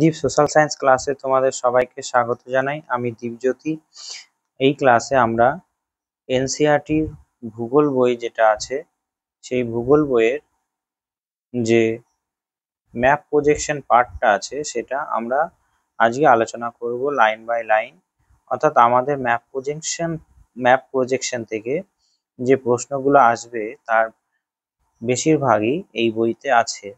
দীপ social science ক্লাসে তোমাদের সবাইকে স্বাগত জানাই। আমি দীপজ্যোতি। এই ক্লাসে আমরা এনসিইআরটির ভূগোল বই যেটা আছে সেই ভূগোল বইয়ের যে ম্যাপ প্রজেকশন পার্টটা আছে সেটা আমরা আজকে আলোচনা করব লাইন বাই লাইন। অর্থাৎ আমাদের ম্যাপ প্রজেকশন থেকে যে প্রশ্নগুলো আসবে তার বেশিরভাগই এই বইতে আছে।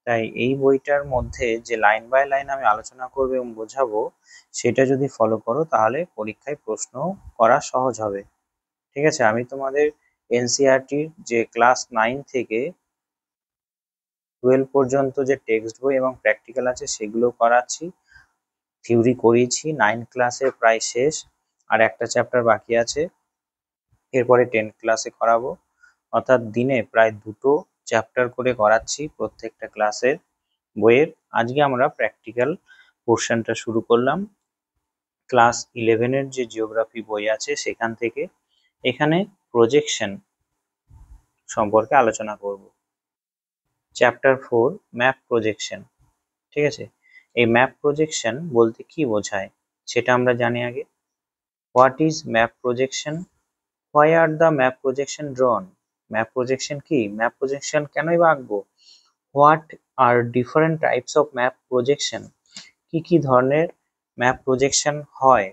তাই এই বইটার মধ্যে যে লাইন বাই লাইন আমি আলোচনা করবো এবং বোঝাবো সেটা যদি ফলো করো তাহলে পরীক্ষায় প্রশ্ন করা সহজ হবে। ঠিক আছে, আমি তোমাদের এনসিইআরটির যে ক্লাস 9 থেকে 12 পর্যন্ত যে টেক্সট বই এবং প্র্যাকটিক্যাল আছে সেগুলো করাচ্ছি। থিওরি করিয়েছি, 9 ক্লাসের প্রায় শেষ, আর একটা চ্যাপ্টার বাকি আছে, এরপরে 10 ক্লাসে করাবো। অর্থাৎ দিনে প্রায় 2টো চ্যাপ্টার করে করাচ্ছি প্রত্যেকটা ক্লাসের বইয়ের। আজকে আমরা প্র্যাকটিক্যাল পোর্শনটা শুরু করলাম ক্লাস 11-এর যে জিওগ্রাফি বই আছে সেখান থেকে। এখানে প্রজেকশন সম্পর্কে আলোচনা করব। Chapter 4 map projection. ঠিক আছে, এই ম্যাপ প্রজেকশন বলতে কি বোঝায় সেটা আমরা জানি আগে। What is map projection? Why are the map projection ড্রন? Map projection কি, ম্যাপ প্রজেকশন কেনই বা আঁকবো? What are different types of map projection? কি কি ধরনের ম্যাপ প্রজেকশন হয়?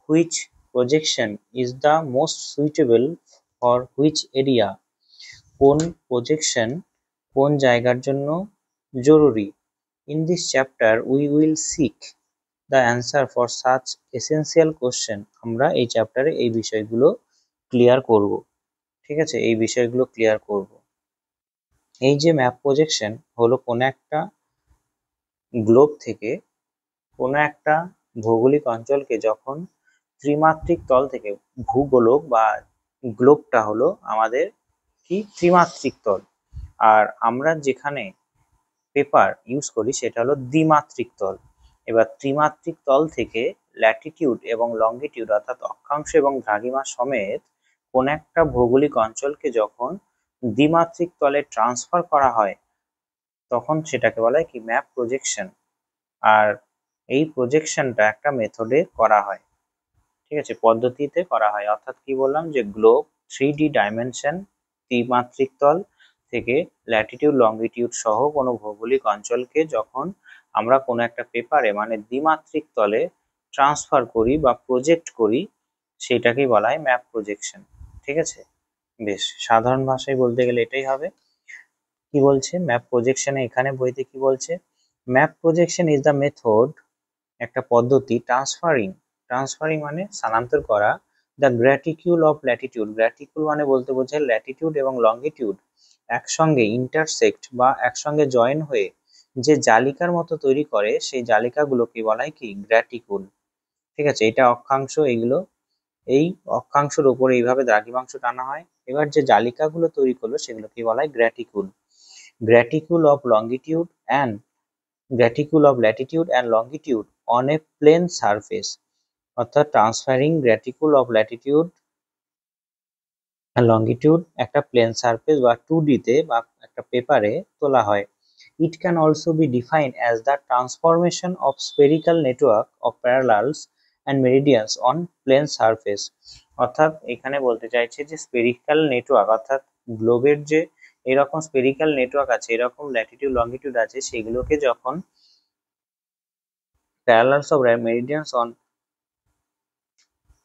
Which projection is the most suitable for which area? কোন projection কোন জায়গার জন্য জরুরি? In this chapter we will sick the answer for such essential question. আমরা এই চ্যাপ্টারে এই বিষয়গুলো ক্লিয়ার করব। ঠিক আছে, এই বিষয়গুলো ক্লিয়ার করব। এই যে ম্যাপ প্রজেকশন হলো কোনো একটা গ্লোব থেকে কোনো একটা ভৌগোলিক অঞ্চলকে যখন ত্রিমাত্রিক তল থেকে, ভূগোলক বা গ্লোবটা হলো আমাদের কি ত্রিমাত্রিক তল, আর আমরা যেখানে পেপার ইউজ করি সেটা হলো দ্বিমাত্রিক তল। এবার ত্রিমাত্রিক তল থেকে ল্যাটিটিউড এবং লঙ্গিটিউড অর্থাৎ অক্ষাংশ এবং দ্রাঘিমা সমেত কোন একটা ভৌগোলিক অঞ্চলকে যখন দ্বিমাত্রিক তলে ট্রান্সফার করা হয় তখন সেটাকে বলা হয় কি ম্যাপ প্রজেকশন। আর এই প্রজেকশনটা একটা মেথডে করা হয়, ঠিক আছে, পদ্ধতিতে করা হয়। অর্থাৎ কি বললাম যে গ্লোব 3D ডাইমেনশন ত্রিমাত্রিক তল থেকে ল্যাটিটিউড লঙ্গিটিউড সহ কোনো ভৌগোলিক অঞ্চলকে যখন আমরা কোনো একটা পেপারে মানে দ্বিমাত্রিক তলে ট্রান্সফার করি বা প্রজেক্ট করি সেটাকেই বলা হয় ম্যাপ প্রজেকশন। ঠিক আছে, বেশ সাধারণ ভাষায় বলতে গেলে এটাই হবে। কি বলছে ম্যাপ প্রজেকশনে, এখানে বইতে কি বলছে? Map projection is the method, একটা পদ্ধতি, ট্রান্সফারিং মানে স্থানান্তর করা, দ্য গ্র্যাটিকিউল অফ ল্যাটিটিউড। গ্র্যাটিকিউল মানে বলতে বোঝায় ল্যাটিটিউড এবং লঙ্গিটিউড একসঙ্গে ইন্টারসেক্ট বা একসঙ্গে জয়েন হয়ে যে জালিকার মতো তৈরি করে সেই জালিকাগুলোকে বলা হয় কি গ্র্যাটিকুল। ঠিক আছে, এটা অক্ষাংশ, এইগুলো এই অক্ষাংশের উপরে এইভাবে দ্রাঘিমাংশ টানা হয়, এবার যে জালিকাগুলো তৈরি করলো সেগুলোকে বলা হয় graticule. Graticule of longitude and graticule of latitude and longitude on a plane surface. অর্থাৎ transferring graticule of latitude longitude একটা প্লেন সারফেস বা 2D তে বা একটা পেপারে তোলা হয়। It can also be defined as the transformation of spherical network of parallels and meridians on plane surface. অর্থাৎ এখানে বলতে চাইছে যে স্পেরিক্যাল নেটওয়ার্ক অর্থাৎ গ্লোবের যে এরকম স্পেরিক্যাল নেটওয়ার্ক আছে, এরকম ল্যাটিটিউড লঙ্গিটিউড আছে, সেগুলোকে যখন parallels of meridians on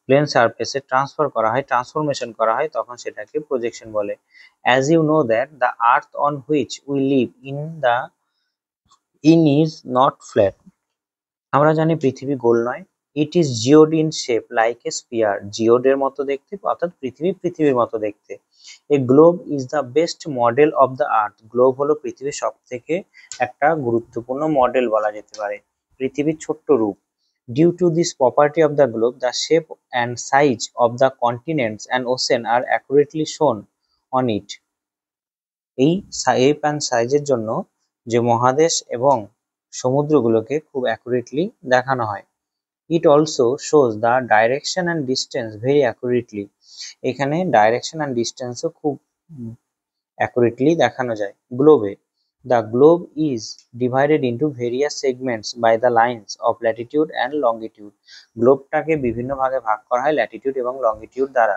plane সারফেসে ট্রান্সফার করা হয়, ট্রান্সফরমেশন করা হয়, তখন সেটাকে প্রজেকশন বলে। As you know that the earth on which we live in is not flat. আমরা জানি পৃথিবী গোল নয়। It is geoid in shape like a sphere. জিওডের মতো দেখতে, অর্থাৎ পৃথিবীর মতো দেখতে। A globe is the best model of the earth. Globe হলো পৃথিবীর সব থেকে একটা গুরুত্বপূর্ণ মডেল বলা যেতে পারে, পৃথিবীর ছোট্ট রূপ। Due to this property of the globe, the shape and size of the continents and ocean are accurately shown on it. এই shape and size এর জন্য যে মহাদেশ এবং সমুদ্রগুলোকে খুব অ্যাকুরেটলি দেখানো হয়। It also shows the direction and distance very accurately. এখানে ডাইরেকশন and distance ও খুব অ্যাকুরেটলি দেখানো যায় গ্লোবে। The globe is divided into various segments by the lines of latitude and longitude. গ্লোবটাকে বিভিন্ন ভাগে ভাগ করা হয় ল্যাটিটিউড এবং লংগিটিউড দ্বারা।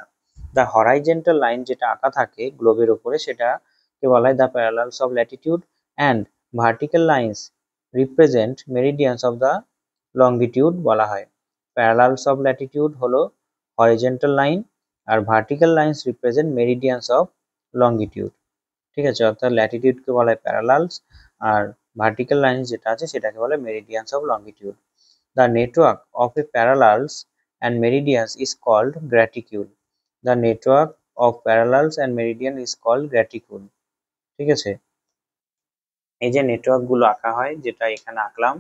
দ্য হরাইজন্টাল লাইন যেটা আঁকা থাকে গ্লোবের উপরে সেটাকে বলা হয় the parallels of latitude and vertical lines represent meridians of the longitude বলা হয়। প্যারালালস অফ ল্যাটিটিউড হলো হরিজন্টাল লাইন আর vertical lines represent meridians of longitude. ঠিক আছে, অর্থাৎ ল্যাটিটিউডকে বলা হয় প্যারালালস আর ভার্টিক্যাল লাইন যেটা আছে সেটাকে বলে meridians of longitude. The network of a parallels and meridians is called graticule. The network of parallels and meridian is called graticule. ঠিক আছে, এই যে নেটওয়ার্ক গুলো আঁকা হয় যেটা এখানে আঁকলাম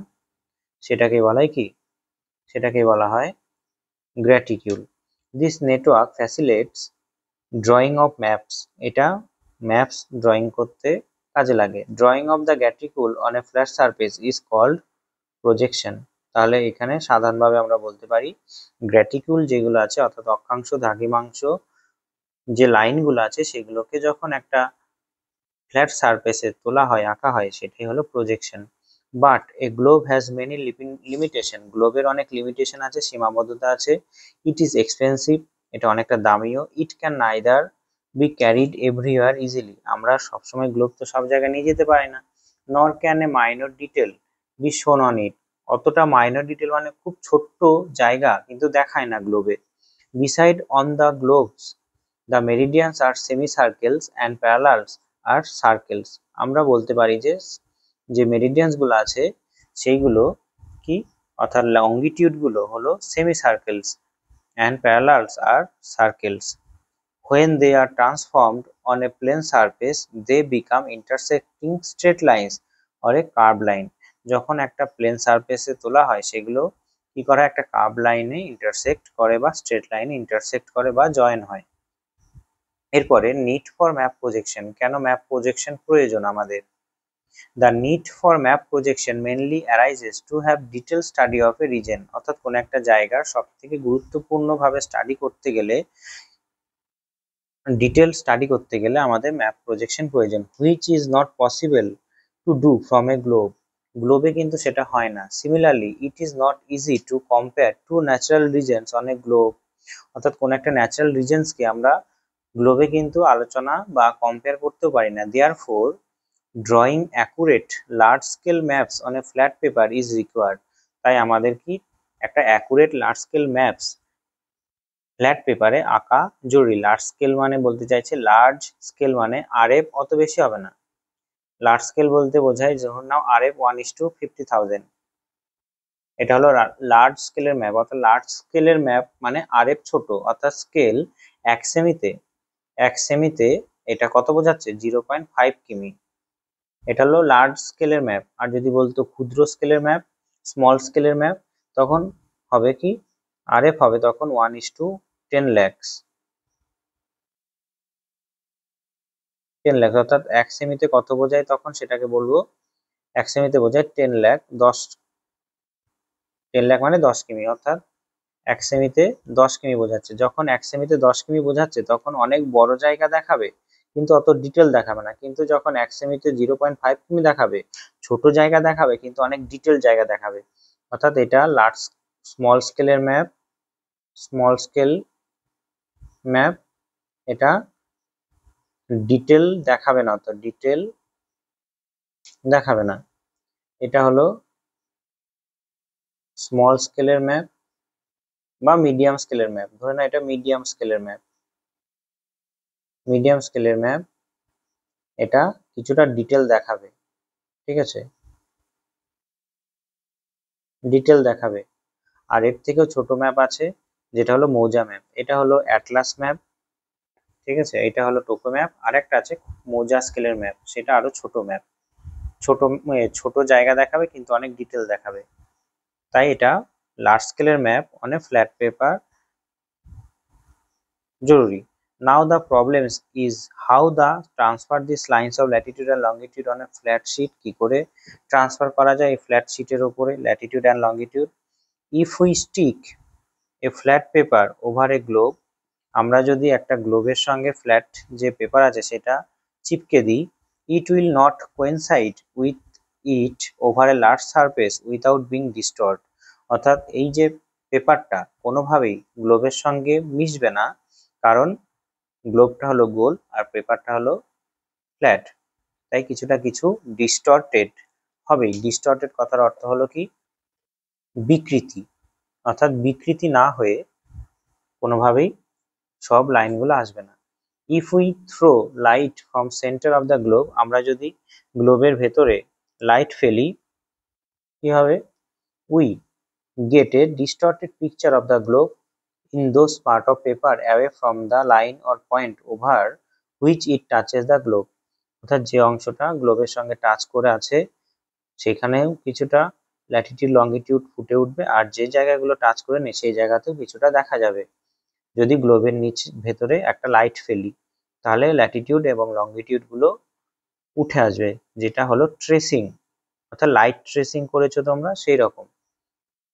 সেটাকে বলা হয় কি, সেটাকে বলা হয় graticule. This network facilitates drawing of maps. এটা ম্যাপস ড্রয়িং করতে কাজে লাগে। Drawing of the graticule on a flat surface is called projection. তাহলে এখানে সাধারণভাবে আমরা বলতে পারি গ্র্যাটিকিউল যেগুলো আছে অর্থাৎ অক্ষাংশ দ্রাঘিমাংশ যে লাইনগুলো আছে সেগুলোকে যখন একটা ফ্ল্যাট সারফেসে তোলা হয় আঁকা হয় সেটাই হলো projection. But a globe has many limitation. গ্লোবের অনেক লিমিটেশন আছে, সীমাবদ্ধতা আছে। ইট ইজ এক্সপেন্সিভ, এটা অনেকটা দামিও। It can neither be carried everywhere easily. আমরা সবসময় গ্লোব তো সব জায়গায় নিয়ে যেতে পারি না। নর can A minor detail B শোন অন ইট। অতটা মাইনর ডিটেল মানে খুব ছোট্ট জায়গা কিন্তু দেখায় না গ্লোবে। Beside on the globes the meridians are semi circles and parallels R circles. আমরা বলতে পারি যে যে মেরিডিয়ানস গুলো আছে সেইগুলো কি, অর্থাৎ লংগিটিউড গুলো হলো semi circles and parallels R circles. When they are transformed on a plane surface, they become intersecting straight lines or a curved line. যখন একটা প্লেন সারফেসে তোলা হয় সেগুলো কি করে, একটা কার্ভ লাইনে ইন্টারসেক্ট করে বা স্ট্রেট লাইনে ইন্টারসেক্ট করে বা জয়েন হয়। এরপরে নিড ফর ম্যাপ প্রজেকশন। কেন ম্যাপ প্রজেকশন প্রয়োজন আমাদের? The need for map projection mainly arises to have detailed study of a region। অর্থাৎ কোন একটা জায়গার সবথেকে গুরুত্বপূর্ণভাবে স্টাডি করতে গেলে, ডিটেল স্টাডি করতে গেলে আমাদের ম্যাপ প্রজেকশন প্রয়োজন। Which is not possible to do from a globe. গ্লোবে কিন্তু সেটা হয় না। Similarly it is not easy to compare to natural regions on a globe. অর্থাৎ কোন একটা ন্যাচারাল রিজনসকে আমরা গ্লোবে কিন্তু আলোচনা বা কম্পেয়ার করতেও পারি না। Therefore drawing accurate large scale maps on a flat paper is required. তাই আমাদের কি একটা accurate large scale maps flat পেপারে আঁকা জরুরি। লার্জ স্কেল মানে বলতে চাইছে, লার্জ স্কেল মানে আরএফ অত বেশি হবে না। লার্জ স্কেল বলতে বোঝায় যখন নাও আরএফ 1:50,000, এটা হলো লার্জ স্কেলের ম্যাপ। অর্থাৎ লার্জ স্কেলের ম্যাপ মানে আরএফ ছোট, অর্থাৎ স্কেল 1 সেমিতে এটা কত বোঝাচ্ছে, 0.5 কিমি। এটা হলো লার্জ স্কেলের ম্যাপ। আর যদি বলতো ক্ষুদ্র স্কেলের ম্যাপ, স্মল স্কেলের ম্যাপ, তখন হবে কি, আরএফ হবে তখন 1:10 lakhs। 10 লাখ, অর্থাৎ 1 সেমিতে কত বোঝায় তখন সেটাকে বলবো, 1 সেমিতে বোঝায় 10 লাখ। 10 লাখ মানে 10 কিমি, অর্থাৎ 1 সেমিতে 10 কিমি বোঝাচ্ছে। যখন 1 সেমিতে 10 কিমি বোঝাচ্ছে তখন অনেক বড় জায়গা দেখাবে কিন্তু অত ডিটেল দেখাবে না। কিন্তু যখন 1 সেমিতে 0.5 কিমি দেখাবে, ছোট জায়গা দেখাবে কিন্তু অনেক ডিটেল জায়গা দেখাবে। অর্থাৎ এটা লার্জ স্মল স্কেলের ম্যাপ, স্মল স্কেল ম্যাপ, এটা ডিটেল দেখাবে না, অর্থাৎ ডিটেল দেখাবে না। এটা হলো স্মল স্কেলের ম্যাপ বা মিডিয়াম স্কেলের ম্যাপ। ধরে না এটা মিডিয়াম স্কেলের ম্যাপ। মিডিয়াম স্কেলের ম্যাপ এটা কিছুটা ডিটেল দেখাবে, ঠিক আছে, ডিটেল দেখাবে। আর এর থেকেও ছোট ম্যাপ আছে যেটা হলো মৌজা ম্যাপ। এটা হলো অ্যাটলাস ম্যাপ, ঠিক আছে, এটা হলো টোপো ম্যাপ। আর একটা আছে মৌজা স্কেলের ম্যাপ, সেটা আরো ছোট ম্যাপ। ছোট জায়গা দেখাবে কিন্তু অনেক ডিটেল দেখাবে। তাই এটা লার্জ স্কেলের map on a flat paper জরুরি। Now the problem is how the transfer these lines of latitude and longitude on a flat sheet। কি করে ট্রান্সফার করা যায় এই ফ্ল্যাট শিটের উপরে Latitude and longitude. If we stick a flat paper over a globe, আমরা যদি একটা গ্লোবের সঙ্গে ফ্ল্যাট যে পেপার আছে সেটা চিপকে দিই, it will not coincide with it over a large surface without being distorted। অর্থাৎ এই যে পেপারটা কোনোভাবেই গ্লোবের সঙ্গে মিশবে না, কারণ গ্লোবটা হলো গোল আর পেপারটা হলো ফ্ল্যাট, তাই কিছুটা কিছু ডিস্টর্টেড হবেই। ডিস্টর্টেড কথার অর্থ হলো কি বিকৃতি, অর্থাৎ বিকৃতি না হয়ে কোনোভাবেই সব লাইনগুলো আসবে না। If we throw light from centre of the globe, আমরা যদি গ্লোবের ভেতরে লাইট ফেলি কি হবে, we get a distorted picture of the globe in those part of paper away from the line or point over which it touches the globe। অর্থাৎ যে অংশটা গ্লোবের সঙ্গে টাচ করে আছে সেখানেও কিছুটা ল্যাটিটিউড লঙ্গিটিউড ফুটে উঠবে, আর যে জায়গাগুলো টাচ করে নেই সেই জায়গাতেও কিছুটা দেখা যাবে। যদি গ্লোবের নিচে ভেতরে একটা লাইট ফেলি তাহলে ল্যাটিটিউড এবং লঙ্গিটিউড গুলো উঠে আসবে, যেটা হলো ট্রেসিং। অর্থাৎ লাইট ট্রেসিং করেছো তোমরা সেই রকম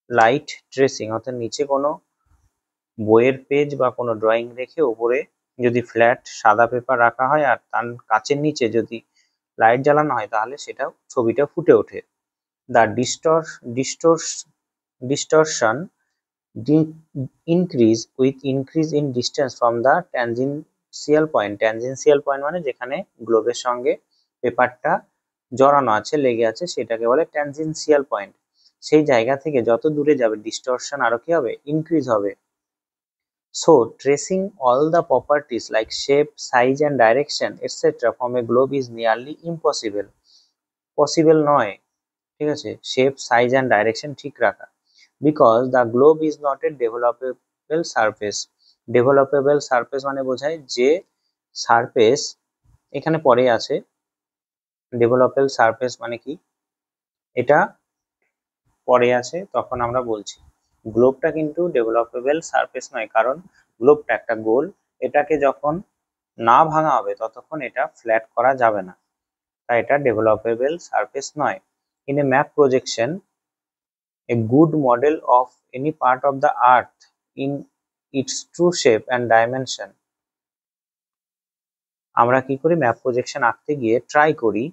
লাইট ট্রেসিং, অর্থাৎ নিচে কোনো বইয়ের পেজ বা কোনো ড্রয়িং রেখে উপরে যদি ফ্ল্যাট সাদা পেপার রাখা হয় আর তার কাচের নিচে যদি লাইট জ্বালানো হয় তাহলে সেটা ছবিটা ফুটে ওঠে। The distortion increase with increase in distance from the tangential point। tangential point মানে যেখানে গ্লোবের সঙ্গে পেপারটা জড়ানো আছে, লেগে আছে, সেটাকে বলে tangential point। সেই জায়গা থেকে যত দূরে যাবে ডিস্টরশন আরো কি হবে, ইনক্রিজ হবে। So tracing all the properties like shape, size and direction etc from a globe is nearly impossible। Possible নয়, ঠিক আছে, শেপ সাইজ অ্যান্ড ডাইরেকশন ঠিক রাখা, because the globe is not a developable surface. Developable surface মানে বোঝায় যে surface এখানে পরে আছে। ডেভেলপেবল সারফেস মানে কি, এটা পরে আছে তখন আমরা বলছি। গ্লোবটা কিন্তু ডেভেলপেবল সারফেস নয়, কারণ গ্লোবটা একটা গোল, এটাকে যখন না ভাঙা হবে ততক্ষণ এটা ফ্ল্যাট করা যাবে না, তাই এটা ডেভেলপেবল সারফেস নয়। In a map projection a good model of any part of the earth in its true shape and dimension। আমরা কি করি, ম্যাপ প্রজেকশন আঁকতে গিয়ে ট্রাই করি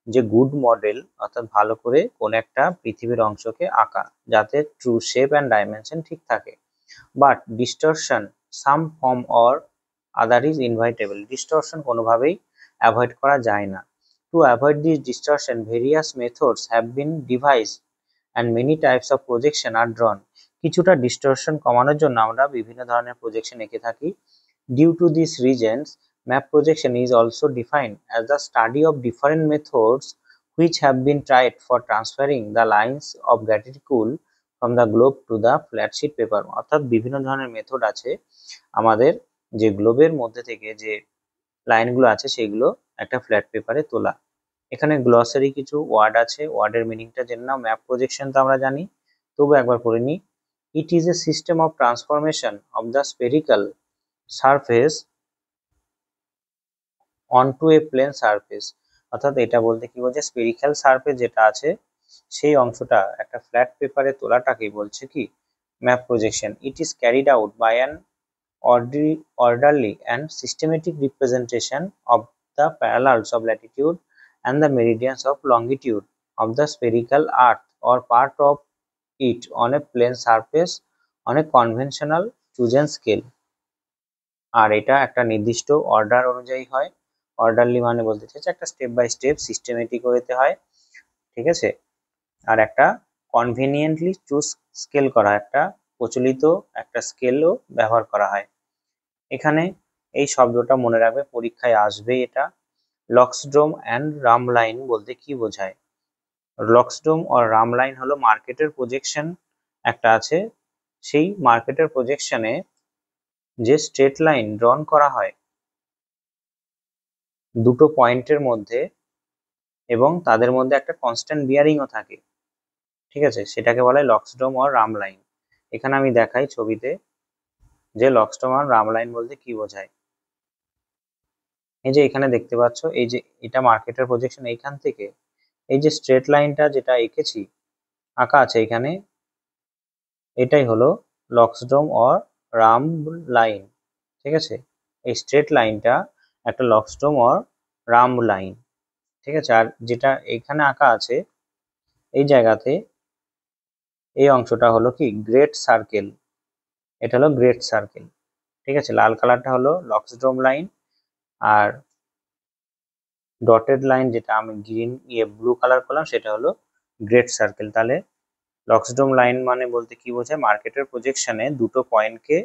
যে গুড মডেল অর্থাৎ ভালো করে কোন একটা পৃথিবীর অংশকে আঁকা যাতে ট্রু শেপ অ্যান্ড ডাইমেনশন ঠিক থাকে। But distortion some form or other is inevitable. Distortion কোনোভাবেই অ্যাভয়েড করা যায় না। To avoid this distortion various methods have been devised and many types of projection are drawn। কিছুটা ডিস্টরশন কমানোর জন্য আমরা বিভিন্ন ধরনের প্রজেকশন এঁকে থাকি। Due to this reasons map projection is also defined as the study of different methods which have been tried for transferring the lines of reticule from the globe to the flat sheet paper। অর্থাৎ বিভিন্ন ধরনের method আছে আমাদের যে গ্লোবের মধ্যে থেকে যে লাইনগুলো আছে সেগুলো একটা ফ্ল্যাট পেপারে তোলা। এখানে গ্লসারি কিছু ওয়ার্ড আছে, ওয়ার্ডের মিনিংটা জেনে নাও। ম্যাপ প্রজেকশন তো আমরা জানি, তবু একবার পড়ে নিই। It is a system of transformation of the spherical surface onto a plane surface. অর্থাৎ এটা বলতে কি বলছে, স্পেরিক্যাল সারফেস যেটা আছে সেই অংশটা একটা ফ্ল্যাট পেপারে তোলাটাকেই বলছে কি map projection. It is carried out by an orderly and systematic representation of the parallels of latitude and the meridians of longitude of the spherical earth or part of it on a plane surface on a conventional chosen scale। আর এটা একটা নির্দিষ্ট order অনুযায়ী হয়। Orderly মানে বলতে চাইছে একটা step by step systematic ওয়েতে হয়, ঠিক আছে। আর একটা কনভিনিয়েন্টলি চুজ স্কেল করা, একটা প্রচলিত একটা স্কেলও ব্যবহার করা হয়। এখানে এই শব্দটা মনে রাখবে, পরীক্ষায় আসবে এটা। লক্সড্রোম অ্যান্ড রামলাইন বলতে কি বোঝায়? লক্সড্রোম ও রামলাইন হলো মার্কেটের প্রজেকশন একটা আছে, সেই মার্কেটের প্রজেকশনে যে স্ট্রেট লাইন ড্রন করা হয় দুটো পয়েন্টের মধ্যে এবং তাদের মধ্যে একটা কনস্ট্যান্ট বিয়ারিংও থাকে, ঠিক আছে, সেটাকে বলে লক্সড্রোম আর রামলাইন। এখানে আমি দেখাই ছবিতে যে লক্সড্রোম আর রামলাইন বলতে কি বোঝায়। এই যে এখানে দেখতে পাচ্ছ, এই যে এটা মার্কেটের প্রজেকশন, এইখান থেকে এই যে স্ট্রেট লাইনটা যেটা এঁকেছি আঁকা আছে এখানে, এটাই হলো লক্সড্রোম অর রাম লাইন, ঠিক আছে। এই স্ট্রেট লাইনটা একটা লক্সড্রোম অর রাম লাইন, ঠিক আছে। আর যেটা এখানে আঁকা আছে এই জায়গাতে, এই অংশটা হলো কি গ্রেট সার্কেল, এটা হলো গ্রেট সার্কেল। ঠিক আছে, লাল কালারটা হলো লক্সড্রোম লাইন, আর ডটেড লাইন যেটা আমি গ্রিন ব্লু কালার করলাম সেটা হলো গ্রেট সার্কেল। তাহলে লক্সড্রোম লাইন মানে বলতে কি বোঝায়, মার্কেটের প্রজেকশনে দুটো পয়েন্টকে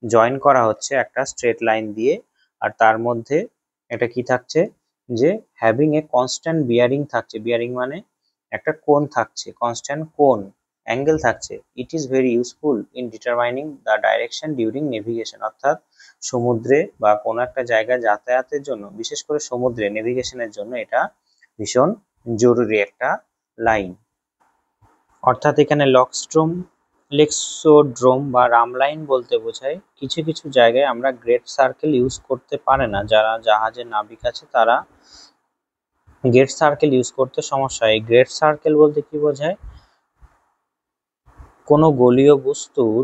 জয়েন করা হচ্ছে একটা স্ট্রেট লাইন দিয়ে, আর তার মধ্যে এটা কি থাকছে, যে হ্যাভিং এ কনস্ট্যান্ট বিয়ারিং থাকছে। বিয়ারিং মানে একটা কোণ থাকছে, কনস্ট্যান্ট কোণ অ্যাঙ্গেল থাকছে। It is very useful in determining the direction during navigation. অর্থাৎ সমুদ্রে বা কোনো একটা জায়গায় যাতায়াতের জন্য, বিশেষ করে সমুদ্রে নেভিগেশনের জন্য এটা ভীষণ জরুরি একটা লাইন। অর্থাৎ এখানে লক্সড্রোম, লেক্সোড্রোম বা রামলাইন বলতে বোঝায় কিছু কিছু জায়গায় আমরা গ্রেট সার্কেল ইউজ করতে পারে না, যারা জাহাজের নাবিক আছে তারা গ্রেট সার্কেল ইউজ করতে সমস্যা হয়। গ্রেট সার্কেল বলতে কি বোঝায়, কোনো গলীয় বস্তুর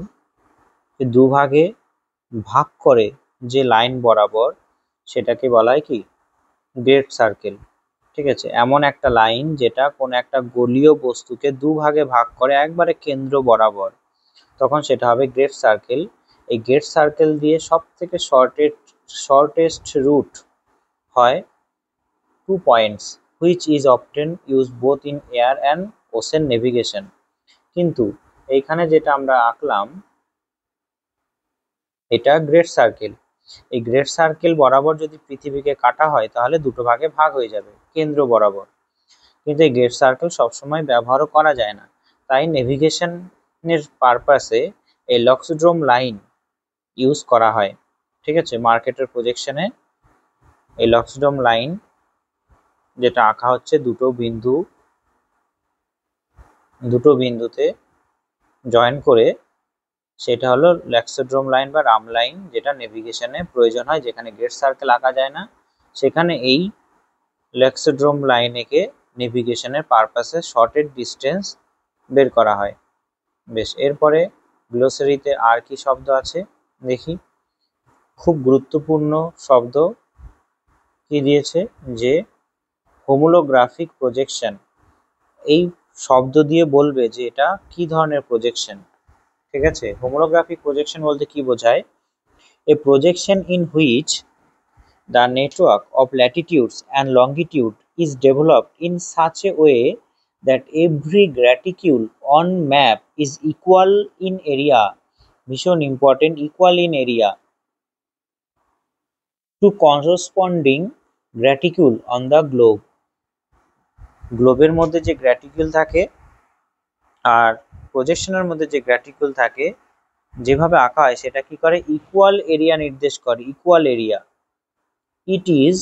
দুভাগে ভাগ করে যে লাইন বরাবর, সেটাকে বলা হয় কি গ্রেট সার্কেল। ঠিক আছে, এমন একটা লাইন যেটা কোনো একটা গলীয় বস্তুকে দুভাগে ভাগ করে একবারে কেন্দ্র বরাবর, তখন সেটা হবে গ্রেট সার্কেল। এই গ্রেট সার্কেল দিয়ে সব থেকে শর্টেস্ট রুট হয় 2 points which is often used both in air and ocean navigation। কিন্তু এইখানে যেটা আমরা আঁকলাম এটা গ্রেট সার্কেল। এই গ্রেট সার্কেল বরাবর যদি পৃথিবীকে কাটা হয় তাহলে দুটো ভাগে ভাগ হয়ে যাবে কেন্দ্র বরাবর, কিন্তু এই গ্রেট সার্কেল সবসময় ব্যবহারও করা যায় না। তাই নেভিগেশনের পারপাসে এই লক্সড্রোম লাইন ইউজ করা হয়। ঠিক আছে, মার্কেটের প্রজেকশনে এই লক্সড্রোম লাইন যেটা আঁকা হচ্ছে দুটো বিন্দুতে জয়েন করে, সেটা হলো লক্সড্রোম লাইন বা রাম লাইন, যেটা নেভিগেশনে প্রয়োজন হয়। যেখানে গ্রেট সার্কেল আঁকা যায় না সেখানে এই লক্সড্রোম লাইন এঁকে নেভিগেশনের পারপাসে শর্টেড ডিস্টেন্স বের করা হয়। বেশ, এরপরে গ্লোসারিতে আর কি শব্দ আছে দেখি। খুব গুরুত্বপূর্ণ শব্দ কি দিয়েছে, যে হোমোলোগ্রাফিক প্রজেকশন। এই শব্দ দিয়ে বলবে যে এটা কি ধরনের প্রজেকশন। ঠিক আছে, হোমোলোগ্রাফিক প্রজেকশন বলতে কি বোঝায়, a projection in which the network of latitudes and longitude is developed in such a way that every graticule on map is equal in area, ভীষণ important, equal in area to corresponding graticule on the globe। গ্লোবের মধ্যে যে গ্র্যাটিকুল থাকে আর প্রজেকশনের মধ্যে যে গ্র্যাটিকুল থাকে, যেভাবে আঁকা হয় সেটা কি করে, ইকুয়াল এরিয়া নির্দেশ করে, equal area. It is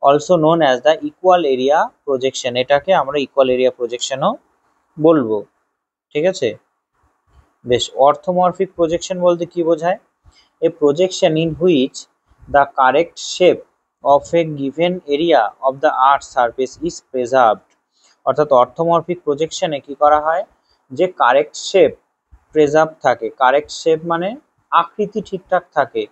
also known as the equal area projection. এটাকে আমরা ইকুয়াল এরিয়া প্রজেকশনও বলবো। ঠিক আছে, বেশ। অর্থোমরফিক প্রজেকশন বলতে কি বোঝায়, a projection in which the correct shape of a given area of the earth surface is preserved. অর্থাৎ অর্থোমরফিক প্রজেকশনে কি করা হয়, যে কারেক্ট শেপ প্রেজার্ভ থাকে। কারেক্ট শেপ মানে আকৃতি ঠিকঠাক থাকে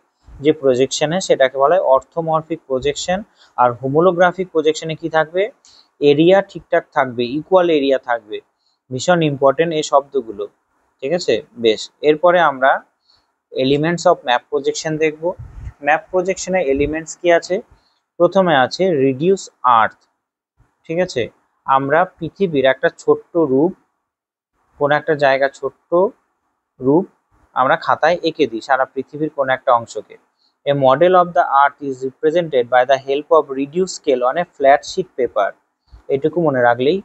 যে প্রজেকশনে, সেটাকে বলা হয় অর্থোমরফিক প্রজেকশন। আর হোমোলোগ্রাফিক প্রজেকশনে কি থাকবে, এরিয়া ঠিকঠাক থাকবে, ইকুয়াল এরিয়া থাকবে। ভীষণ ইম্পর্টেন্ট এই শব্দগুলো। ঠিক আছে, বেশ। এরপরে আমরা এলিমেন্টস অফ ম্যাপ প্রজেকশন দেখব। ম্যাপ প্রজেকশনে এলিমেন্টস কি আছে, প্রথমে আছে রিডিউস আর্থ। ঠিক আছে, আমরা পৃথিবীর একটা ছোট্ট রূপ, কোন একটা জায়গা ছোট্ট রূপ আমরা খাতায় এঁকে দিই, সারা পৃথিবীর কোন একটা অংশকে। A model of the earth is represented by the help of reduced scale on a flat sheet paper। এটুকু মনে রাখলেই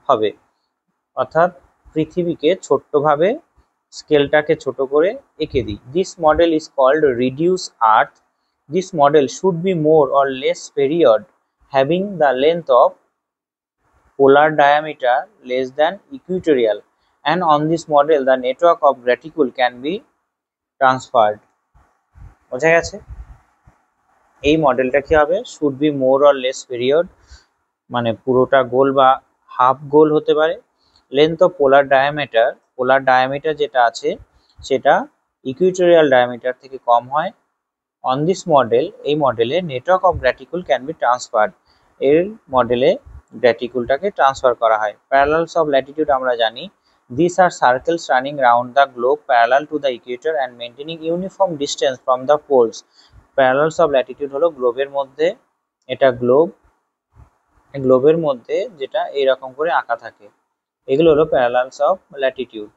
হবে। অর্থাৎ পৃথিবীকে ছোট্টভাবে, স্কেলটাকে ছোট করে এঁকে দিই। This model is called reduced earth. This model should be more or less period, having the length of polar diameter less than equatorial, and on this model the network of graticule can be transferred। বোঝা গেছে, এই মডেলটা কি হবে, should be more or less period, মানে পুরোটা গোল বা half গোল হতে পারে। Length of polar diameter, polar diameter যেটা আছে সেটা ইকুইটোরিয়াল ডায়ামিটার থেকে কম হয়। অন দিস মডেল, এই মডেলে network of graticule can be transferred, এর মডেলে ল্যাটিটিউডটাকে ট্রান্সফার করা হয়। প্যারালালস অফ ল্যাটিটিউড আমরা জানি, this are circles running round the globe parallel to the equator and maintaining uniform distance from the poles. Parallels of latitude হলো গ্লোবের মধ্যে, এটা গ্লোবের মধ্যে যেটা এইরকম করে আঁকা থাকে, এগুলো হলো প্যারালালস অফ ল্যাটিটিউড।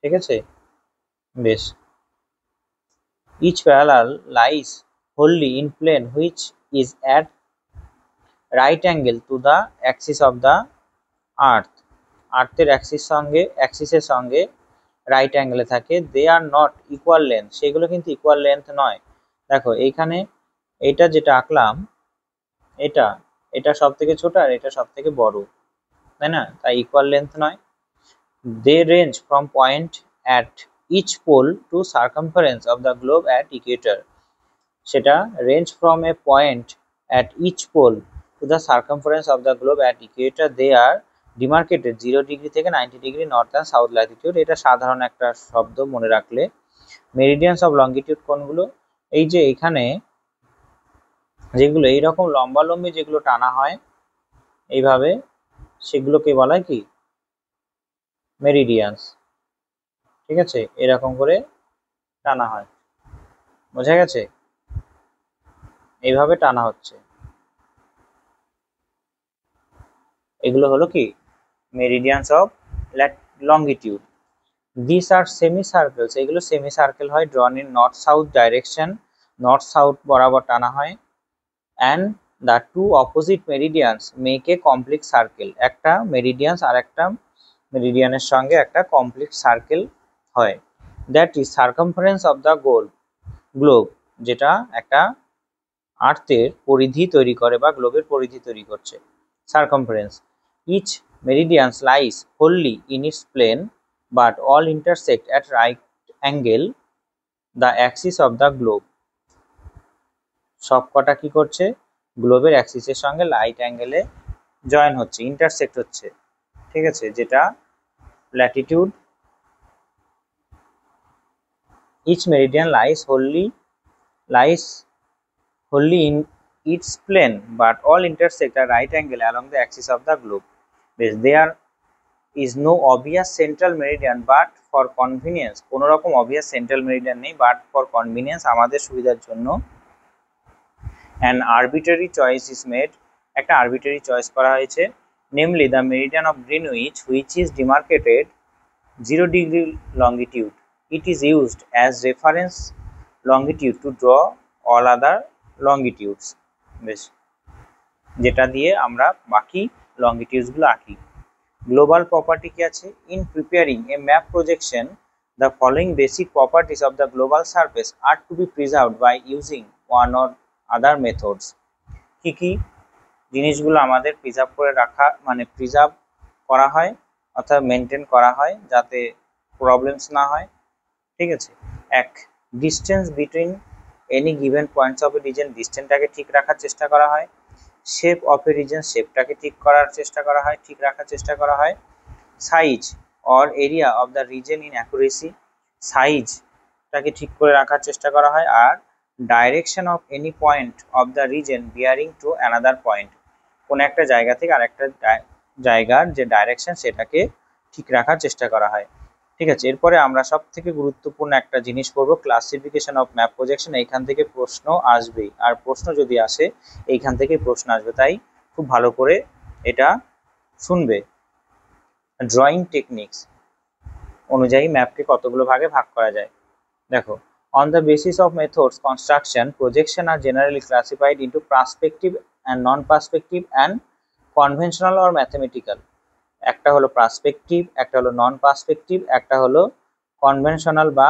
ঠিক আছে, বেশ। Each parallel lies wholly in plane which is at right angle to the axis of the earth. আর্থের অ্যাক্সিসের সঙ্গে রাইট অ্যাঙ্গেলে থাকে। দে আর নট ইকুয়াল লেন্থ, সেগুলো কিন্তু ইকুয়াল লেন্থ নয়। দেখো এইখানে এটা যেটা আঁকলাম, এটা এটা সব থেকে ছোট আর এটা সব থেকে বড়, তাই না? তাই ইকুয়াল লেন্থ নয়। They range from point at each pole to circumference of the globe at equator. সেটা range from a point at each pole to the circumference of the globe at equator. They are demarcated 0 degree থেকে 90 degree north and south latitude. এটা সাধারণ একটা শব্দ, মনে রাখলে। Meridians of longitude কোনগুলো? এই যে এখানে যেগুলো এইরকম লম্বালম্বি যেগুলো টানা হয় এইভাবে, সেগুলোকে বলা হয় কি? মেরিডিয়ানস। ঠিক আছে, এরকম করে টানা হয়, বোঝা গেছে? এইভাবে টানা হচ্ছে, এগুলো হলো কি? Meridians of longitude. This are semi circles, এগুলো সেমি সার্কেল হয়, drawn in north south direction, north south বরাবর টানা হয়। And the two opposite meridians make a complete circle, একটা মেরিডিয়ানস আর একটা মেরিডিয়ানের সঙ্গে একটা কমপ্লিট সার্কেল হয়। That is circumference of the globe, যেটা একটা আর্থের পরিধি তৈরি করে বা গ্লোবের পরিধি তৈরি করছে, circumference. Each meridians lies wholly in its plane but all intersect at right angle the axis of the globe. সবকটা কি করছে? গ্লোবের অ্যাক্সিসের সঙ্গে রাইট অ্যাঙ্গেলে জয়েন হচ্ছে, ইন্টারসেক্ট হচ্ছে। ঠিক আছে, যেটা latitude. Each meridian lies wholly in its plane but all intersect at right angle along the axis of the globe. There is no obvious central meridian but for convenience, কোনো রকম obvious central meridian নেই, but for convenience, আমাদের সুবিধার জন্য, an arbitrary choice is made, একটা arbitrary choice করা হয়েছে, namely the meridian of Greenwich, which is demarcated 0 degree longitude. It is used as reference longitude to draw all other longitudes. বেশ, যেটা দিয়ে আমরা বাকি longitudes গুলো আঁকি। গ্লোবাল প্রপার্টি কি আছে? In preparing a map projection the following basic properties of the global surface are to be preserved by using one or other methods. কি কি জিনিসগুলো আমাদের প্রিজার্ভ করে রাখা, মানে প্রিজার্ভ করা হয় অর্থাৎ মেনটেন করা হয় যাতে প্রবলেমস না হয়। ঠিক আছে, এক, distance between any given points of a region, ডিস্টেন্সটাকে ঠিক রাখার চেষ্টা করা হয়। শেপ অফ এ রিজন, শেপটাকে ঠিক করার চেষ্টা করা হয়, ঠিক রাখার চেষ্টা করা হয়। Size or area of the region in accuracy, সাইজটাকে ঠিক করে রাখার চেষ্টা করা হয়। আর direction of any point of the region bearing to another point, কোনো একটা জায়গা থেকে আরেকটা জায়গার যে ডাইরেকশন সেটাকে ঠিক রাখার চেষ্টা করা হয়। ঠিক আছে, এরপরে আমরা সব থেকে গুরুত্বপূর্ণ একটা জিনিস করব, ক্লাসিফিকেশন অফ ম্যাপ প্রজেকশন। এইখান থেকে প্রশ্ন আসবেই, আর প্রশ্ন যদি আসে এইখান থেকে প্রশ্ন আসবে, তাই খুব ভালো করে এটা শুনবে। ড্রয়িং টেকনিক্স অনুযায়ী ম্যাপকে কতগুলো ভাগে ভাগ করা যায়। দেখো, on the basis of methods construction, projection are generally classified into perspective and non-perspective and conventional or mathematical. একটা হলো পার্সপেক্টিভ, একটা হলো নন পার্সপেক্টিভ, একটা হলো কনভেনশনাল বা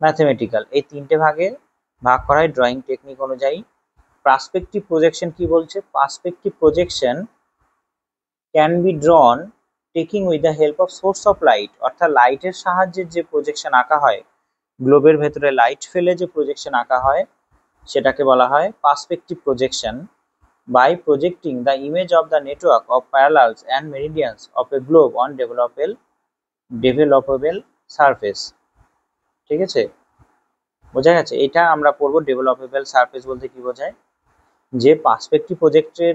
ম্যাথমেটিক্যাল। এই তিনটে ভাগে ভাগ করা হয় ড্রয়িং টেকনিক অনুযায়ী। পার্সপেক্টিভ প্রজেকশন কি বলছে? Perspective projection can be ড্রন taking with the help of source of light, অর্থাৎ লাইটের সাহায্যে যে প্রজেকশন আঁকা হয়, গ্লোবের ভেতরে লাইট ফেলে যে প্রজেকশন আঁকা হয় সেটাকে বলা হয় perspective projection. by projecting the image of the network of parallels and meridians of a globe on developable surface. ঠিক আছে, বোঝা গেছে? এটা আমরা পড়বো ডেভেলপেবল সারফেস বলতে কি বোঝায়। যে পার্সপেক্টিভ প্রজেক্টের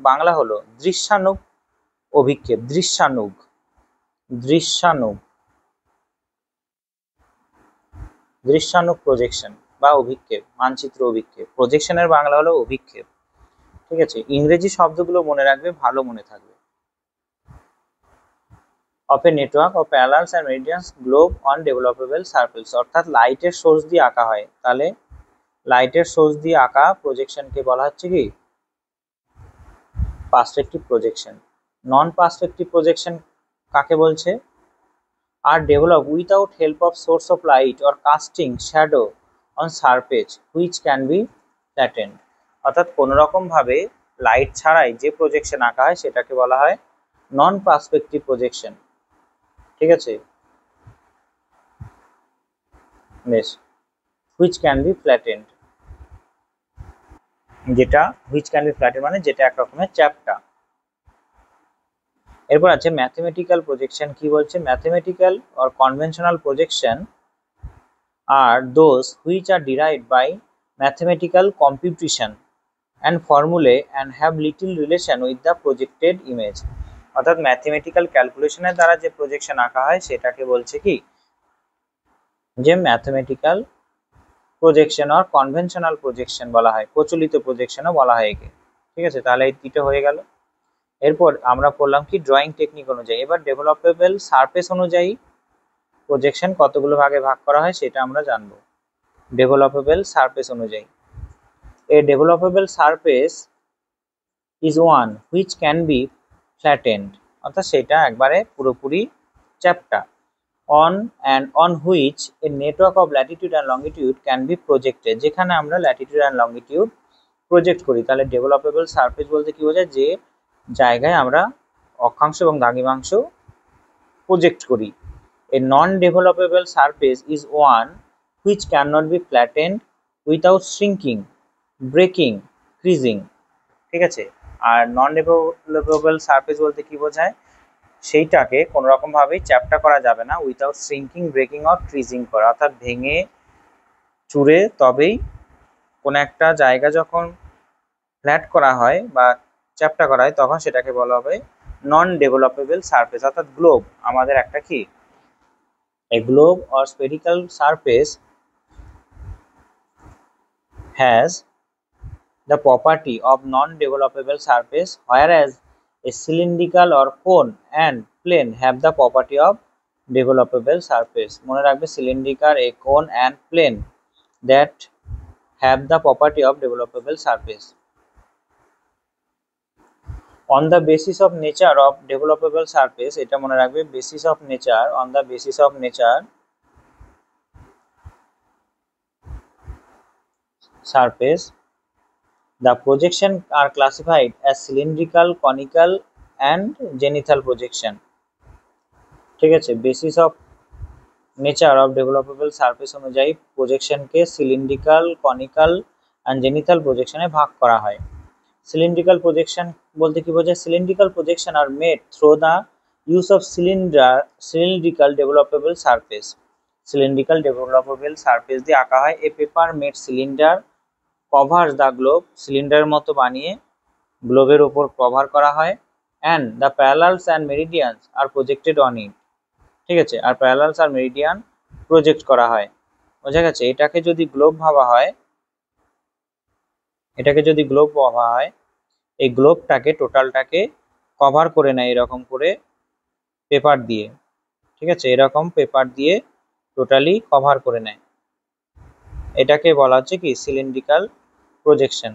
বাংলা হলো দৃশ্যানুগ অভিক্ষেপ। দৃশ্যানুগ দৃশ্যানুগ দৃশ্যানুগ প্রজেকশন বা অভিক্ষেপ, মানচিত্র অভিক্ষেপ। প্রজেকশনের বাংলা হলো অভিক্ষেপ। ঠিক আছে, ইংরেজি শব্দগুলো মনে রাখবে, ভালো মনে থাকবে। Of a network of parallels and meridians globe on developable surface, অর্থাৎ লাইটের সোর্স দিয়ে আঁকা হয়। তাহলে লাইটের সোর্স দিয়ে আঁকা প্রজেকশনকে বলা হচ্ছে কি perspective projection. Non perspective projection কাকে বলছে? Are develop without help of source of light or casting shadow on surface which can be flattened, অর্থাৎ কোনো রকম ভাবে লাইট ছাড়াই যে প্রজেকশন আঁকা হয় সেটাকে বলা হয় নন পার্সপেক্টিভ প্রজেকশন। ঠিক আছে, বেশ। হুইচ ক্যান বি ফ্ল্যাটেন্ড, যেটা হুইচ ক্যান বি ফ্ল্যাটেন্ড মানে যেটা এক রকমের চ্যাপ্টা। এরপর আছে ম্যাথমেটিক্যাল প্রজেকশন। কি বলছে? Mathematical or conventional projection are those which are derived by mathematical computation and formulae and have little relation with the projected image, অর্থাৎ ম্যাথমেটিক্যাল ক্যালকুলেশনের দ্বারা যে প্রজেকশন আঁকা হয় সেটাকে বলছে কি যে ম্যাথমেটিক্যাল প্রজেকশন আর কনভেনশনাল প্রজেকশন বলা হয়, প্রচলিত প্রজেকশনও বলা হয় একে। ঠিক আছে, তাহলে এই দুটো হয়ে গেল। এরপর আমরা পড়লাম কি ড্রয়িং টেকনিক অনুযায়ী। এবার ডেভেলপেবল সারফেস অনুযায়ী প্রজেকশন কতগুলো ভাগে ভাগ করা হয় সেটা আমরা জানবো। ডেভেলপেবল সারফেস অনুযায়ী, a developable surface is one which can be flattened, অর্থাৎ সেটা একবারে পুরোপুরি চ্যাপ্টা। On and on which a network of latitude and longitude can be projected, যেখানে আমরা ল্যাটিটিউড অ্যান্ড লংগিটিউড প্রজেক্ট করি। তাহলে ডেভেলপেবল সারফেস বলতে কি বোঝায়? যে জায়গায় আমরা অক্ষাংশ এবং দ্রাঘিমাংশ প্রজেক্ট করি। A non developable surface is one which cannot be flattened without shrinking, breaking, creasing। ঠিক আছে, আর নন ডেভেলপেবল সারফেস বলতে কি বোঝায়? সেইটাকে কোনো রকম ভাবেই চ্যাপ্টা করা যাবে না উইথাউট শ্রিঙ্কিং, ব্রেকিং অর ক্রিজিং করা, অর্থাৎ ভেঙে চুরে তবেই কোনো একটা জায়গা যখন ফ্ল্যাট করা হয় বা চ্যাপ্টা করা হয় তখন সেটাকে বলা হবে নন ডেভেলপেবল সারফেস। অর্থাৎ গ্লোব আমাদের একটা কি, a globe or spherical surface has the property of non-developable surface, whereas a cylindrical or cone and plane have the property of developable surface। মনে রাখবে cylindrical, a cone and plane that have the property of developable surface। On the basis of nature of developable surface, এটা মনে রাখবে basis of nature, on the basis of nature surface the projection are classified as cylindrical, conical and zenithal projection। ঠিক আছে, basis of nature of developable surface অনুযায়ী প্রজেকশনকে cylindrical, conical and zenithal প্রজেকশনে ভাগ করা হয়। সিলিন্ড্রিক্যাল প্রজেকশন বলতে কি বোঝায়? Cylindrical projection are made through the use of cylindrical developable surface. Cylindrical developable surface দিয়ে আঁকা হয়। A paper made cylinder cover the globe, সিলিন্ডারের মতো বানিয়ে গ্লোবের ওপর কভার করা হয়। And the parallels and meridians are projected on it. ঠিক আছে, আর প্যারালালস আর মেরিডিয়ান প্রজেক্ট করা হয়। বোঝা গেছে? এটাকে যদি গ্লোব ভাবা হয়, এটাকে যদি গ্লোব ভাবা হয়, এই গ্লোবটাকে টোটালটাকে কভার করে নেয় এরকম করে পেপার দিয়ে। ঠিক আছে, এরকম পেপার দিয়ে টোটালি কভার করে নেয়, এটাকে বলা হচ্ছে কি সিলিন্ড্রিক্যাল প্রজেকশন।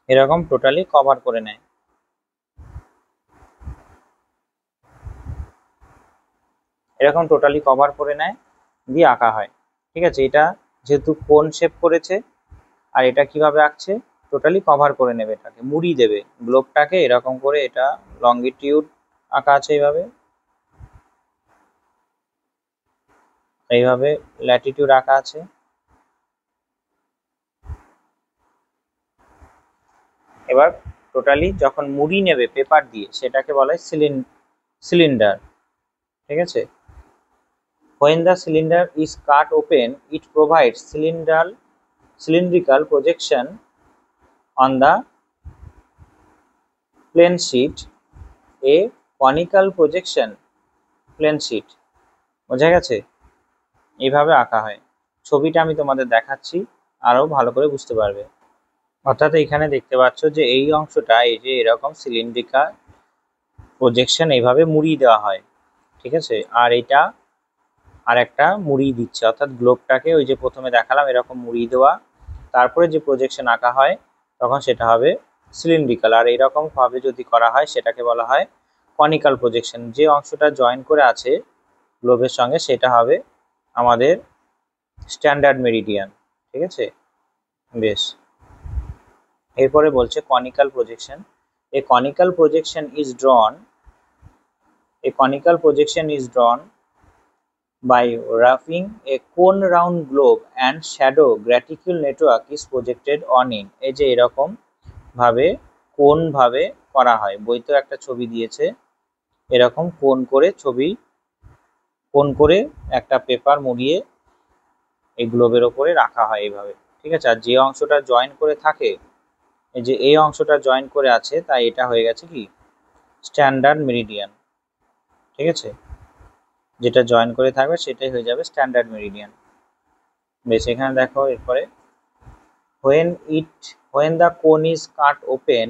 এরকম টোটালি কভার করে নেয়, এরকম টোটালি কভার করে নেয় দিয়ে আঁকা হয়। ঠিক আছে, এটা যেহেতু কোন শেপ করেছে আর এটা কিভাবে আঁকছে, টোটালি কভার করে নেবে, এটাকে মুড়ি দেবে গ্লোবটাকে এরকম করে। এটা লংগিটিউড আঁকা আছে এইভাবে, এইভাবে ল্যাটিটিউড আঁকা আছে। এবার টোটালি যখন মুড়ি নেবে পেপার দিয়ে সেটাকে বলা হয় সিলিন্ডার। ঠিক আছে, When the cylinder is cut open, it provides cylindrical projection on the plane sheet, a conical projection plane sheet. বোঝা গেছে? এইভাবে আঁকা হয়। ছবিটা আমি তোমাদের দেখাচ্ছি, আরো ভালো করে বুঝতে পারবে। অর্থাৎ এখানে দেখতে পাচ্ছ যে এই অংশটা এই যে এরকম সিলিন্ড্রিকাল প্রজেকশন এইভাবে মুড়িয়ে দেওয়া হয়, ঠিক আছে। আর এটা আর একটা মুড়িয়ে দিচ্ছে, অর্থাৎ গ্লোবটাকে ওই যে প্রথমে দেখালাম এরকম মুড়িয়ে দেওয়া, তারপরে যে প্রজেকশন আঁকা হয় তখন সেটা হবে সিলিন্ড্রিকাল। আর এইরকম ভাবে যদি করা হয় সেটাকে বলা হয় কনিক্যাল প্রজেকশন। যে অংশটা জয়েন করে আছে গ্লোবের সঙ্গে সেটা হবে আমাদের স্ট্যান্ডার্ড মেরিডিয়ান, ঠিক আছে। বেশ, এরপরে বলছে conical projection. A conical projection is drawn by wrapping a cone round globe and shadow graticule network is projected on it. এই যে এরকম ভাবে কোন ভাবে করা হয়, বইতে একটা ছবি দিয়েছে, এরকম কোন করে একটা পেপার মুড়িয়ে এই গ্লোবের ওপরে রাখা হয় এইভাবে, ঠিক আছে। আর যে অংশটা জয়েন করে থাকে, এই যে এই অংশটা জয়েন করে আছে, তাই এটা হয়ে গেছে কি স্ট্যান্ডার্ড মেরিডিয়ান, ঠিক আছে। যেটা জয়েন করে থাকবে সেটাই হয়ে যাবে স্ট্যান্ডার্ড মেরিডিয়ান। বেশ, এখানে দেখো এরপরে when the cone is cut open,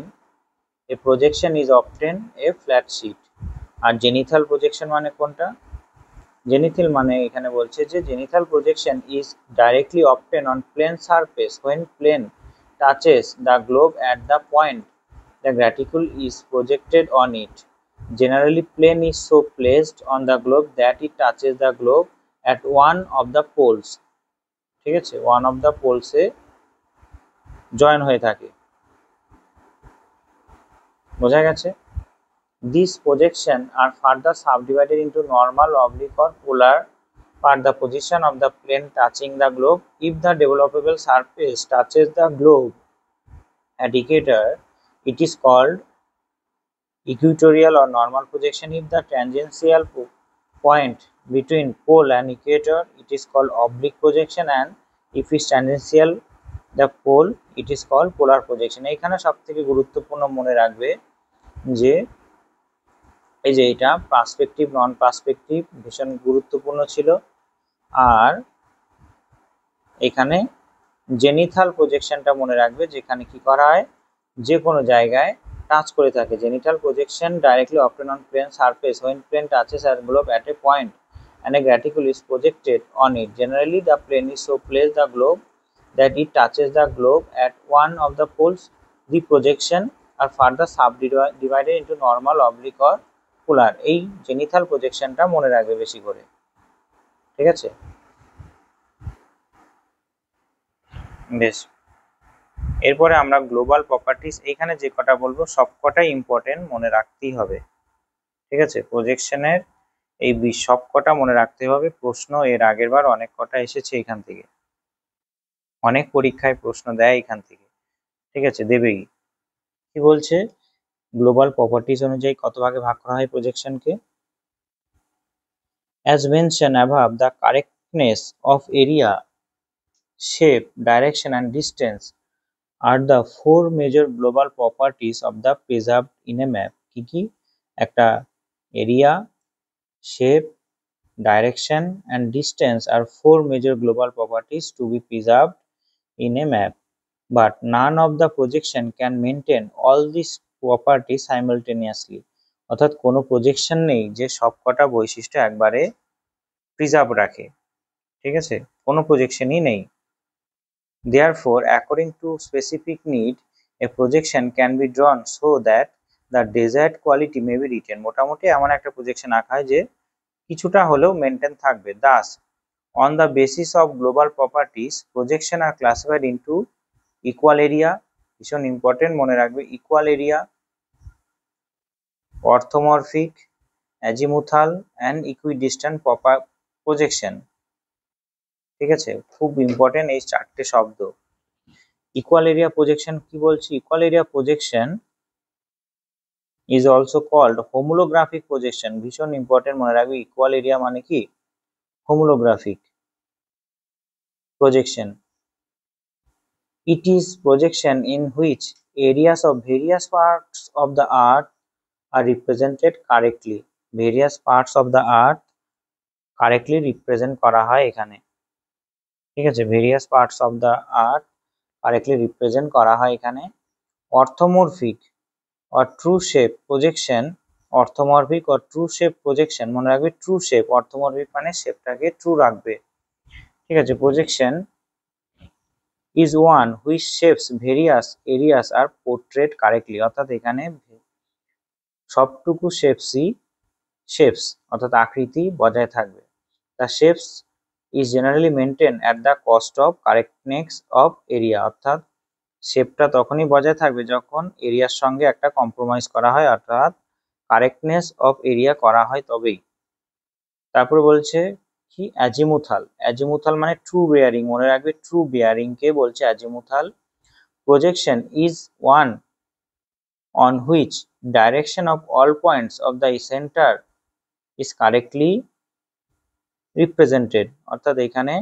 a projection is obtained a flat sheet. আর জেনিথাল প্রজেকশন মানে কোনটা? জেনিথাল মানে এখানে বলছে যে zenithal projection is directly obtained on plane surface when plane touches the globe at the point the graticule is projected on it. Generally, plane is so placed on the globe that it touches the globe at one of the poles, ঠিক আছে, one of the poles A join হয়ে থাকে। বোঝা গেছে? These projections are further subdivided into normal, oblique or polar per the position of the plane touching the globe. If the developable surface touches the globe at equator, it is called equatorial or normal projection. If the tangential point between pole and equator, it is called oblique projection, and if it is tangential the pole, it is called polar projection. এইখানে সবথেকে গুরুত্বপূর্ণ মনে রাখবে যে এই যে এটা perspective নন perspective ভীষণ গুরুত্বপূর্ণ ছিল। আর এখানে জেনিথাল প্রজেকশনটা মনে রাখবে, যেখানে কি করা হয় যে কোনো জায়গায় টাচ করে থাকে। Zenithal projection directly obtained on plane surface when plane touches a globe at a point and a graticule is projected on it. Generally, the plane is so placed the globe that it touches the globe at one of the poles. The projection are further subdivided into normal, oblique or polar. এই zenithal প্রজেকশনটা মনে রাখবে বেশি করে, ঠিক আছে। বেশ, এরপরে আমরা গ্লোবাল প্রপার্টিস, এইখানে যে কটা বলবো সব কটাই ইম্পর্টেন্ট, মনে রাখতেই হবে, ঠিক আছে। প্রজেকশনের এই সব কটা মনে রাখতে হবে। প্রশ্ন এর আগের বার অনেক কটা এসেছে এখান থেকে, অনেক পরীক্ষায় প্রশ্ন দেয় এখান থেকে, ঠিক আছে, দেবেই। কি বলছে, গ্লোবাল প্রপার্টিস অনুযায়ী কত ভাগে ভাগ করা হয় প্রজেকশনকে? As mentioned above, the correctness of area, shape, direction and distance are the four major global properties of the preserved in a map. কি কি? একটা area, shape, direction and distance are four major global properties to be preserved in a map, but none of the projection can maintain all these properties simultaneously. অর্থাৎ কোনো projection নেই যে সবকটা বৈশিষ্ট্য একবারে প্রিজার্ভ রাখে, ঠিক আছে, কোনো প্রজেকশনই নেই। Therefore, according to specific need, a projection can be drawn so that the desired quality may be retained. মোটামুটি এমন একটা প্রজেকশন আঁকা হয় যে কিছুটা হলেও মেনটেন থাকবে। Thus, on the basis of global properties, projection are classified into equal area, ভীষণ ইম্পর্টেন্ট মনে রাখবে, equal area, orthomorphic, azimuthal and equidistant projection, ঠিক আছে, খুব ইম্পর্টেন্ট এই চারটে শব্দ। ইকুয়াল এরিয়া প্রজেকশন কি বলছি? Equal area projection is also called homolographic projection, ভীষণ ইম্পর্টেন্ট মনে রাখবে। ইকুয়াল এরিয়া মানে কি? homolographic projection. It is projection in which areas of various parts of the earth are represented correctly. Various parts of the earth correctly represent করা হয় এখানে, ঠিক আছে। various parts of the earth correctly represent করা হয় এখানে। অর্থোমরফিক or true shape projection, অর্থোমরফিক or true shape projection, মনে রাখবে true shape, অর্থোমরফিক মানে শেপটাকে ট্রু রাখবে, ঠিক আছে। projection is one which shapes various areas are portrayed correctly, অর্থাৎ এখানে সবটুকু shapes অর্থাৎ আকৃতি বজায় থাকবে। the shapes is generally maintained at the cost of correctness of area, অর্থাৎ শেপটা তখনই বজায় থাকবে যখন এরিয়ার সঙ্গে একটা কম্প্রোমাইজ করা হয়, অর্থাৎ কারেক্টনেস অফ এরিয়া করা হয় তবেই। তারপরে বলছে কি অ্যাজিমুথাল, অ্যাজিমুথাল মানে ট্রু বেয়ারিং, মনে রাখবে ট্রু বেয়ারিং কে বলছে azimuthal. Projection is one on which direction of all points of the centre is correctly represented, অর্থাৎ এখানে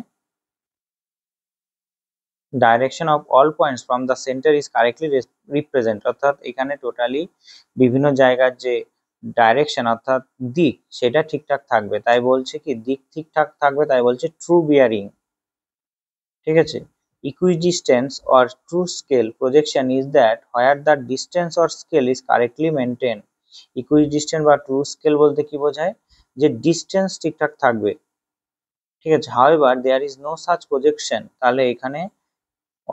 direction of all points from the centre is correctly represent, অর্থাৎ এখানে totally বিভিন্ন জায়গার যে ডাইরেকশন অর্থাৎ দিক সেটা ঠিকঠাক থাকবে, তাই বলছে কি দিক ঠিকঠাক থাকবে, তাই বলছে ট্রু বিয়ারিং, ঠিক আছে। Equidistance or true scale projection is that where the distance or scale is correctly maintain. Equidistance বা ট্রু স্কেল বলতে কি বোঝায়, যে ডিস্টেন্স ঠিকঠাক থাকবে, ঠিক আছে। However there is no such projection, তাহলে এখানে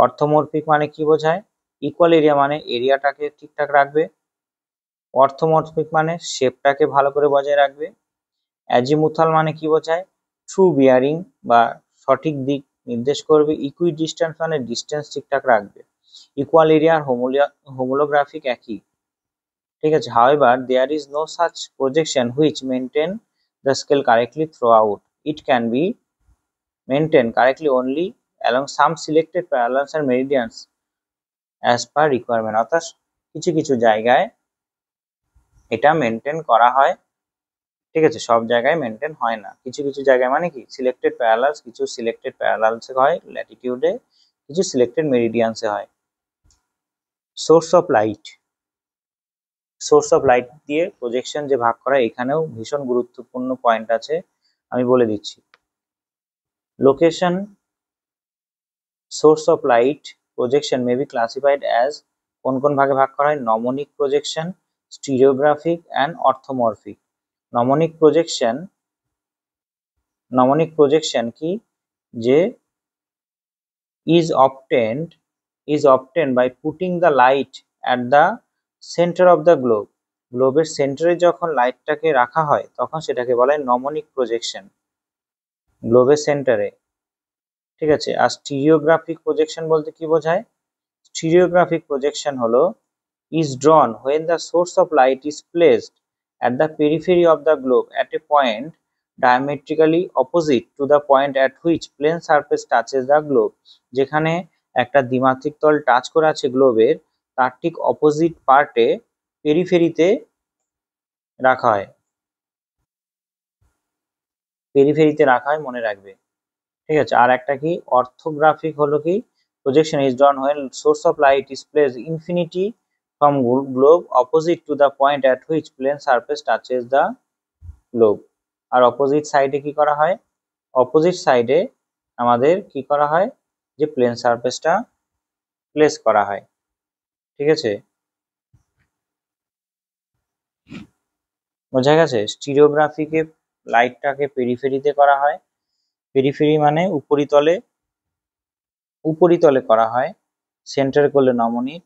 অর্থোমরফিক মানে কি বোঝায়, ইকুয়াল এরিয়া মানে এরিয়াটাকে ঠিকঠাক রাখবে, অর্থোমরফিক মানে শেপটাকে ভালো করে বজায় রাখবে, অ্যাজিমুথাল মানে কি বোঝায় ট্রু বিয়ারিং বা সঠিক দিক নির্দেশ করবে, ইকুইডিস্টেন্স মানে ডিস্টেন্স ঠিকঠাক রাখবে, ইকুয়াল এরিয়া আর হোমোলোগ্রাফিক একই, ঠিক আছে। However there is no such projection which maintain the scale correctly throughout, it can be maintain correctly only along some selected parallels and meridians as per requirement, অর্থাৎ কিছু কিছু জায়গায় এটা মেনটেন করা হয়, ঠিক আছে, সব জায়গায় মেনটেন হয় না, কিছু কিছু জায়গায় মানে কি সিলেক্টেড প্যারালালস, কিছু সিলেক্টেড প্যারালালস হয় ল্যাটিটিউডে, কিছু সিলেক্টেড মেরিডিয়ানসে হয়। Source of light, source of light দিয়ে প্রজেকশন যে ভাগ করা, এখানেও ভীষণ গুরুত্বপূর্ণ পয়েন্ট আছে, আমি বলে দিচ্ছি। Location source of light projection may be classified as, কোন কোন ভাগে ভাগ করা হয়, নমনিক প্রজেকশন, স্টিরিওগ্রাফিক অ্যান্ড অর্থোমরফিক। নমনিক প্রজেকশন কি, যে is obtained by putting the light at the center of the globe, গ্লোবের সেন্টারে যখন লাইটটাকে রাখা হয় তখন সেটাকে বলা হয় নমনিক প্রজেকশন, গ্লোবের সেন্টারে, ঠিক আছে। আর স্টিরিওগ্রাফিক প্রজেকশন বলতে কি বোঝায়, স্টিরিওগ্রাফিক প্রজেকশন হলো is drawn when the source of light is placed at the periphery of the globe at a point diametrically opposite to the point at which plane surface touches the globe, যেখানে একটা দ্বিমাত্রিক তল touch করা আছে গ্লোবের, তার ঠিক opposite পার্টে পেরিফেরিতে রাখা হয়, পেরিফেরিতে রাখা হয়, মনে রাখবে, ঠিক আছে। আর একটা কি অর্থোগ্রাফিক হলো কি, projection is drawn when source of light is placed infinity from globe opposite to the point at which plane surface touches the globe, আর অপোজিট সাইডে কি করা হয়, অপোজিট সাইডে আমাদের কি করা হয়, যে প্লেন সারফেসটা প্লেস করা হয়, ঠিক আছে, বোঝা গেছে। স্টিরিওগ্রাফিকে লাইটটাকে পেরিফেরিতে করা হয়, পেরিফেরি মানে উপরিতলে করা হয়, সেন্টার করলে নমনিক,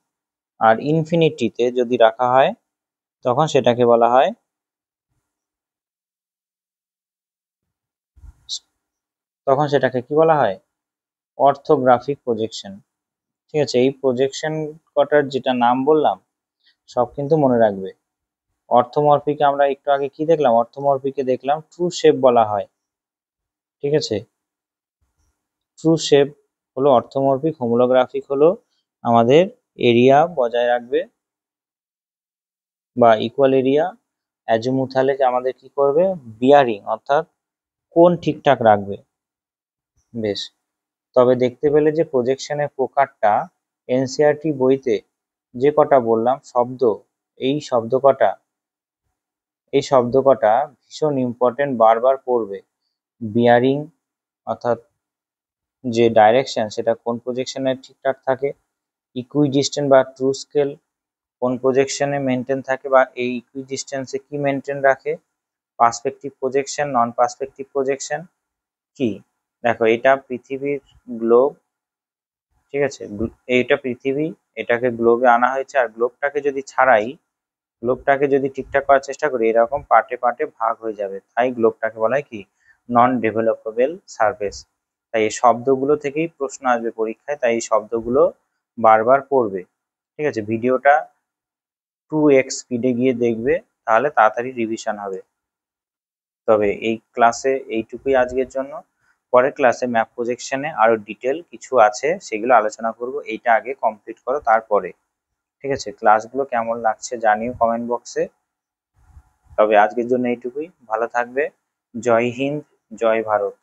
আর ইনফিনিটিতে যদি রাখা হয় তখন সেটাকে বলা হয়, তখন সেটাকে কি বলা হয়, অর্থোগ্রাফিক প্রজেকশন, ঠিক আছে। এই প্রজেকশন কটার যেটা নাম বললাম সব কিন্তু মনে রাখবে। অর্থোমরফিকে আমরা একটু আগে কি দেখলাম, অর্থোমরফিকে দেখলাম ট্রু শেপ বলা হয়, ঠিক আছে। ট্রু শেপ হলো অর্থোমরফিক, হোমোলোগ্রাফিক হলো আমাদের এরিয়া বজায় রাখবে বা ইকুয়াল এরিয়া, অ্যাজিমুথালে আমাদের কি করবে, বিয়ারিং অর্থাৎ কোন ঠিকঠাক রাখবে? বেশ, তবে দেখতে পেলে যে প্রজেকশনের প্রকারটা এনসিইআরটি বইতে যে কটা বললাম শব্দ, এই শব্দ কটা ভীষণ ইম্পর্টেন্ট, বারবার পড়বে। বিয়ারিং অর্থাৎ যে ডাইরেকশন সেটা কোন প্রজেকশনে ঠিকঠাক থাকে, ইকুইডিস্টেন্স বা ট্রু স্কেল কোন প্রজেকশনে মেনটেন থাকে বা এই ইকুইডিস্টেন্সে কি মেনটেন রাখে, perspective projection, non perspective projection কি। দেখো এটা পৃথিবীর গ্লোব, ঠিক আছে, এইটা পৃথিবী, এটাকে গ্লোবে আনা হয়েছে, আর গ্লোবটাকে যদি ছাড়াই, গ্লোবটাকে যদি ঠিকঠাক করার চেষ্টা করি এরকম পার্টে পার্টে ভাগ হয়ে যাবে, তাই গ্লোবটাকে বলা হয় কি নন ডেভেলপেবল সারফেস। তাই এই শব্দগুলো থেকেই প্রশ্ন আসবে পরীক্ষায়, তাই এই শব্দগুলো বারবার পড়বে। ঠিক আছে, ভিডিওটা 2x স্পিডে গিয়ে দেখবে, তাহলে তাড়াতাড়ি রিভিশন হবে। তবে এই ক্লাসে এইটুকুই আজকের জন্য। পরের ক্লাসে ম্যাপ প্রজেকশনে আরো ডিটেল কিছু আছে, সেগুলো আলোচনা করব। এইটা আগে কমপ্লিট করো তারপরে। ঠিক আছে, ক্লাসগুলো কেমন লাগছে জানিও কমেন্ট বক্সে। তবে আজকের জন্য এইটুকুই, ভালো থাকবে। জয় হিন্দ, জয় ভারত।